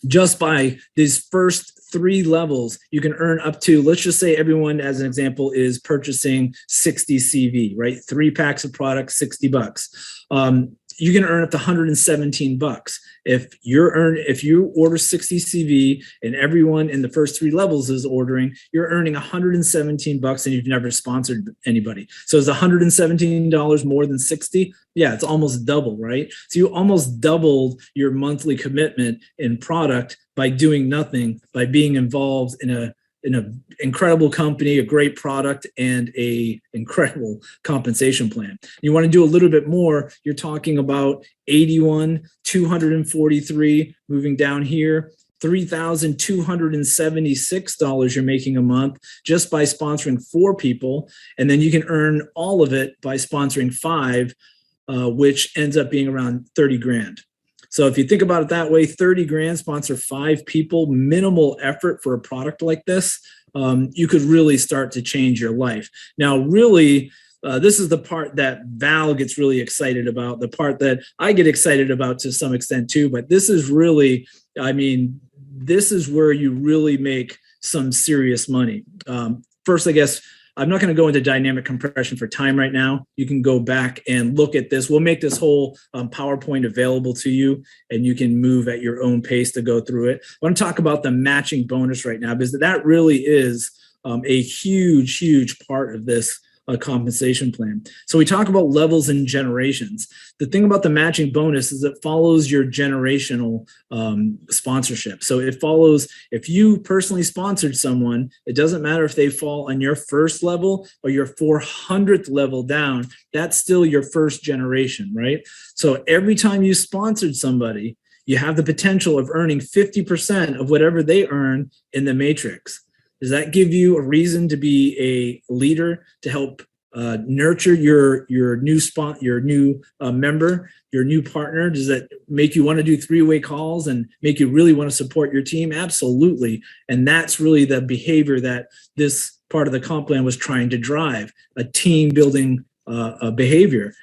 just by these first 3 levels, you can earn up to, let's just say everyone, as an example, is purchasing 60 CV, right? 3 packs of product, $60. You can earn up to $117. If you order 60 CV and everyone in the first 3 levels is ordering, you're earning $117 and you've never sponsored anybody. So is $117 more than 60? Yeah, it's almost double, right? So you almost doubled your monthly commitment in product by doing nothing, by being involved in an incredible company, a great product, and a incredible compensation plan. You want to do a little bit more, you're talking about 81, 243, moving down here, $3,276 you're making a month just by sponsoring 4 people. And then you can earn all of it by sponsoring 5, which ends up being around 30 grand. So if you think about it that way, 30 grand, sponsor 5 people, minimal effort for a product like this, you could really start to change your life. Now, really, this is the part that Val gets really excited about, the part that I get excited about to some extent too, but this is really, I mean, this is where you really make some serious money. First, I guess, I'm not going to go into dynamic compression for time right now. You can go back and look at this. We'll make this whole PowerPoint available to you, and you can move at your own pace to go through it. I want to talk about the matching bonus right now, because that really is a huge, huge part of this compensation plan. So we talk about levels and generations. The thing about the matching bonus is it follows your generational sponsorship. So it follows, if you personally sponsored someone, it doesn't matter if they fall on your first level or your 400th level down, that's still your first generation, right? So every time you sponsored somebody, you have the potential of earning 50% of whatever they earn in the matrix. Does that give you a reason to be a leader, to help nurture your new member, your new partner? Does that make you want to do 3-way calls and make you really want to support your team? Absolutely. And that's really the behavior that this part of the comp plan was trying to drive, a team building behavior.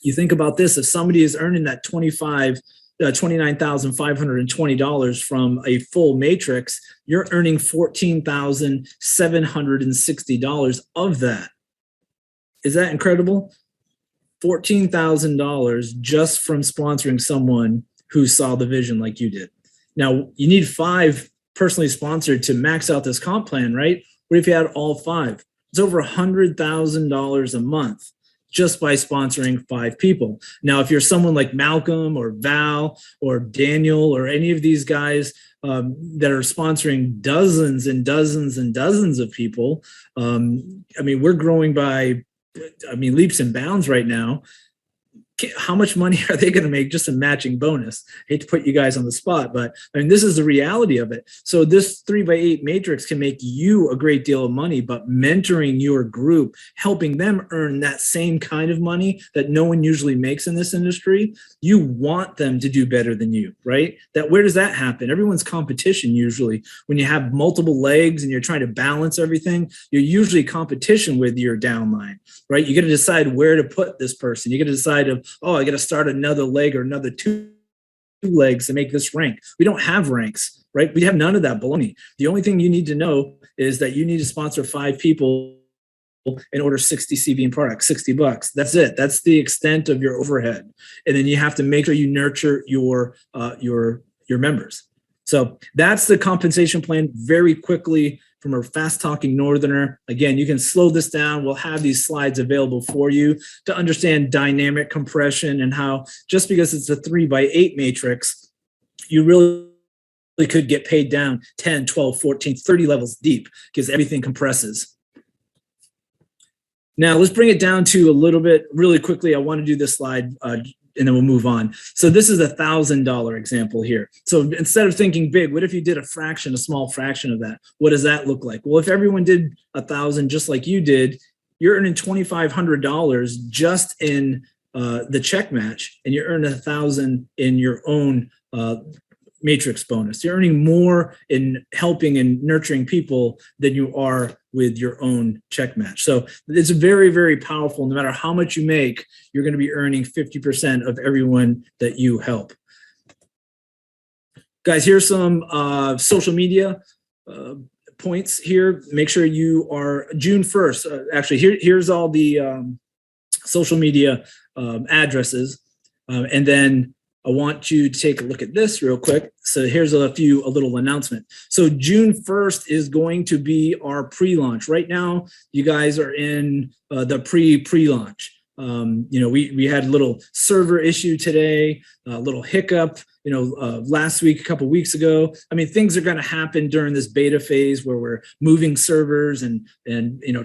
You think about this, if somebody is earning that $29,520 from a full matrix, you're earning $14,760 of that. Is that incredible? $14,000 just from sponsoring someone who saw the vision like you did. Now, you need 5 personally sponsored to max out this comp plan, right? What if you had all 5? It's over $100,000 a month just by sponsoring 5 people. Now, if you're someone like Malcolm or Val or Daniel or any of these guys that are sponsoring dozens and dozens and dozens of people, I mean, we're growing by, leaps and bounds right now. How much money are they going to make just a matching bonus? I hate to put you guys on the spot, but I mean, this is the reality of it. So this 3x8 matrix can make you a great deal of money, but mentoring your group, helping them earn that same kind of money that no one usually makes in this industry, you want them to do better than you, right? Where does that happen? Everyone's competition usually. When you have multiple legs and you're trying to balance everything, you're usually competition with your downline, right? You got to decide where to put this person. You got to decide I got to start another leg or another 2 legs to make this rank. We don't have ranks, right? We have none of that baloney. The only thing you need to know is that you need to sponsor 5 people and order 60 CVM products, $60. That's it. That's the extent of your overhead. And then you have to make sure you nurture your members. So that's the compensation plan very quickly from a fast-talking northerner. Again, you can slow this down. We'll have these slides available for you to understand dynamic compression and how just because it's a 3x8 matrix, you really could get paid down 10, 12, 14, 30 levels deep because everything compresses. Now, let's bring it down to a little bit really quickly. I want to do this slide and then we'll move on. So this is $1,000 example here. So instead of thinking big, what if you did a small fraction of that? What does that look like? Well, if everyone did 1,000 just like you did, you're earning $2,500 just in the check match, and you're earning 1,000 in your own matrix bonus. You're earning more in helping and nurturing people than you are with your own check match. So it's very, very powerful. No matter how much you make, you're going to be earning 50% of everyone that you help. Guys, here's some social media points here. Make sure you are June 1st. Actually, here's all the social media addresses. And then I want you to take a look at this real quick. So here's a little announcement. So June 1st is going to be our pre-launch. Right now, you guys are in the pre-launch. We had a little server issue today, a little hiccup, last week, a couple weeks ago. I mean, things are going to happen during this beta phase where we're moving servers and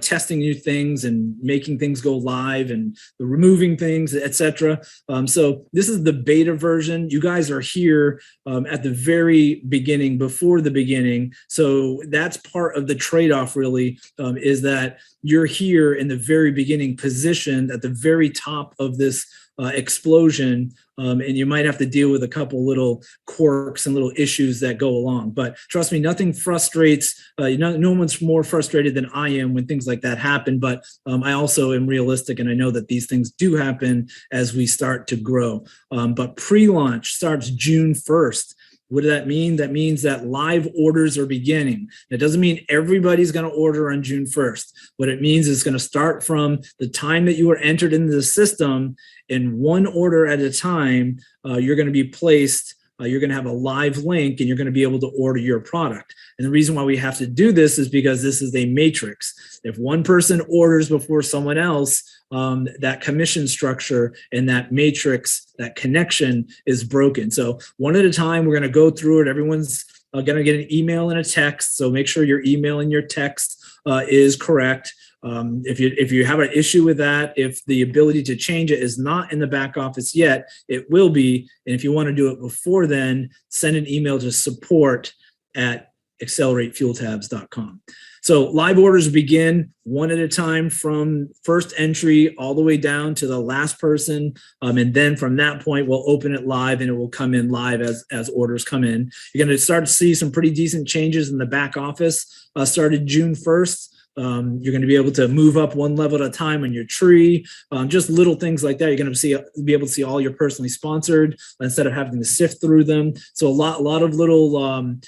testing new things and making things go live and removing things, etc. So this is the beta version. You guys are here at the very beginning, before the beginning. So that's part of the trade-off really, is that you're here in the very beginning, positioned at the very top of this explosion, and you might have to deal with a couple little quirks and little issues that go along. But trust me, nothing frustrates. No one's more frustrated than I am when things like that happen. But I also am realistic, and I know that these things do happen as we start to grow. But pre-launch starts June 1st. What does that mean? That means that live orders are beginning. That doesn't mean everybody's going to order on June 1st. What it means is it's going to start from the time that you were entered into the system, and one order at a time, you're going to be placed. You're going to have a live link, and you're going to be able to order your product. And the reason why we have to do this is because this is a matrix. If one person orders before someone else, that commission structure and that matrix, that connection is broken. So one at a time, we're going to go through it. Everyone's going to get an email and a text. So make sure your email and your text is correct. If you have an issue with that, if the ability to change it is not in the back office yet, it will be. And if you want to do it before then, send an email to support@xceleratefueltabs.com. So live orders begin one at a time from first entry all the way down to the last person. And then from that point, we'll open it live, and it will come in live as orders come in. You're going to start to see some pretty decent changes in the back office started June 1st. You're going to be able to move up one level at a time on your tree, just little things like that. You're going to be able to see all your personally sponsored instead of having to sift through them. So a lot of little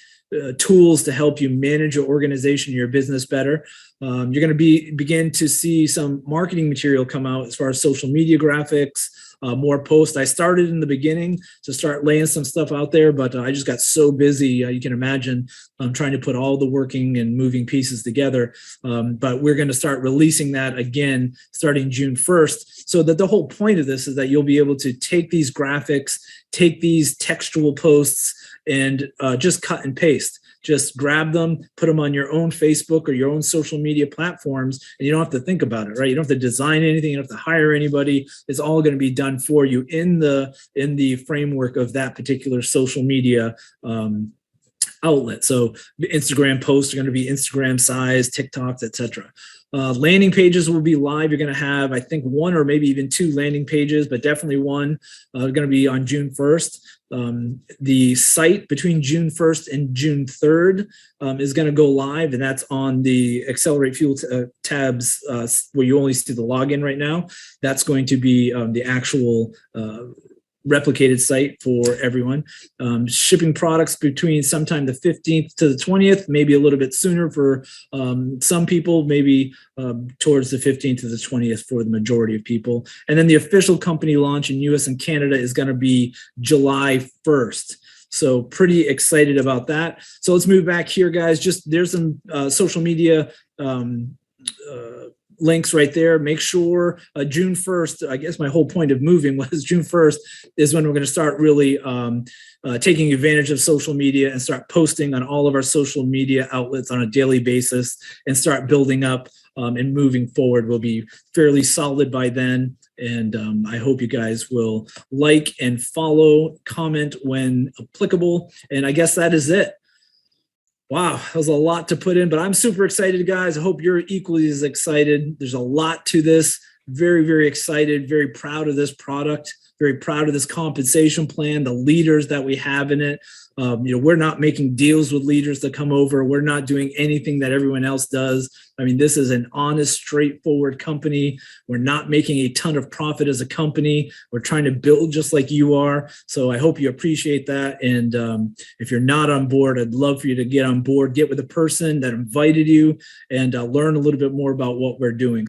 tools to help you manage your organization, your business better. You're going to begin to see some marketing material come out as far as social media graphics, more posts. I started in the beginning to start laying some stuff out there, but I just got so busy. You can imagine trying to put all the working and moving pieces together. But we're going to start releasing that again starting June 1st. So that the whole point of this is that you'll be able to take these graphics, take these textual posts, and just cut and paste. Just grab them, put them on your own Facebook or your own social media platforms, and you don't have to think about it, right? You don't have to design anything. You don't have to hire anybody. It's all going to be done for you in the framework of that particular social media outlet. So Instagram posts are going to be Instagram size, TikToks, etc. Landing pages will be live. You're going to have, I think, one or maybe even two landing pages, but definitely one going to be on June 1st. The site between June 1st and June 3rd is going to go live, and that's on the Xcelerate Fuel tabs where you only see the login right now. That's going to be the actual replicated site for everyone. Shipping products between sometime the 15th to the 20th, maybe a little bit sooner for some people, maybe towards the 15th to the 20th for the majority of people. And then the official company launch in US and Canada is going to be July 1st. So pretty excited about that. So let's move back here, guys. Just there's some social media links right there. Make sure June 1st, I guess my whole point of moving was June 1st is when we're going to start really taking advantage of social media and start posting on all of our social media outlets on a daily basis and start building up and moving forward. We'll be fairly solid by then. And I hope you guys will like and follow, comment when applicable. And I guess that is it. Wow, that was a lot to put in, but I'm super excited, guys. I hope you're equally as excited. There's a lot to this. Very, very excited, very proud of this product, very proud of this compensation plan, the leaders that we have in it. We're not making deals with leaders to come over. We're not doing anything that everyone else does. I mean, this is an honest, straightforward company. We're not making a ton of profit as a company. We're trying to build just like you are. So I hope you appreciate that. And if you're not on board, I'd love for you to get on board, get with the person that invited you, and learn a little bit more about what we're doing.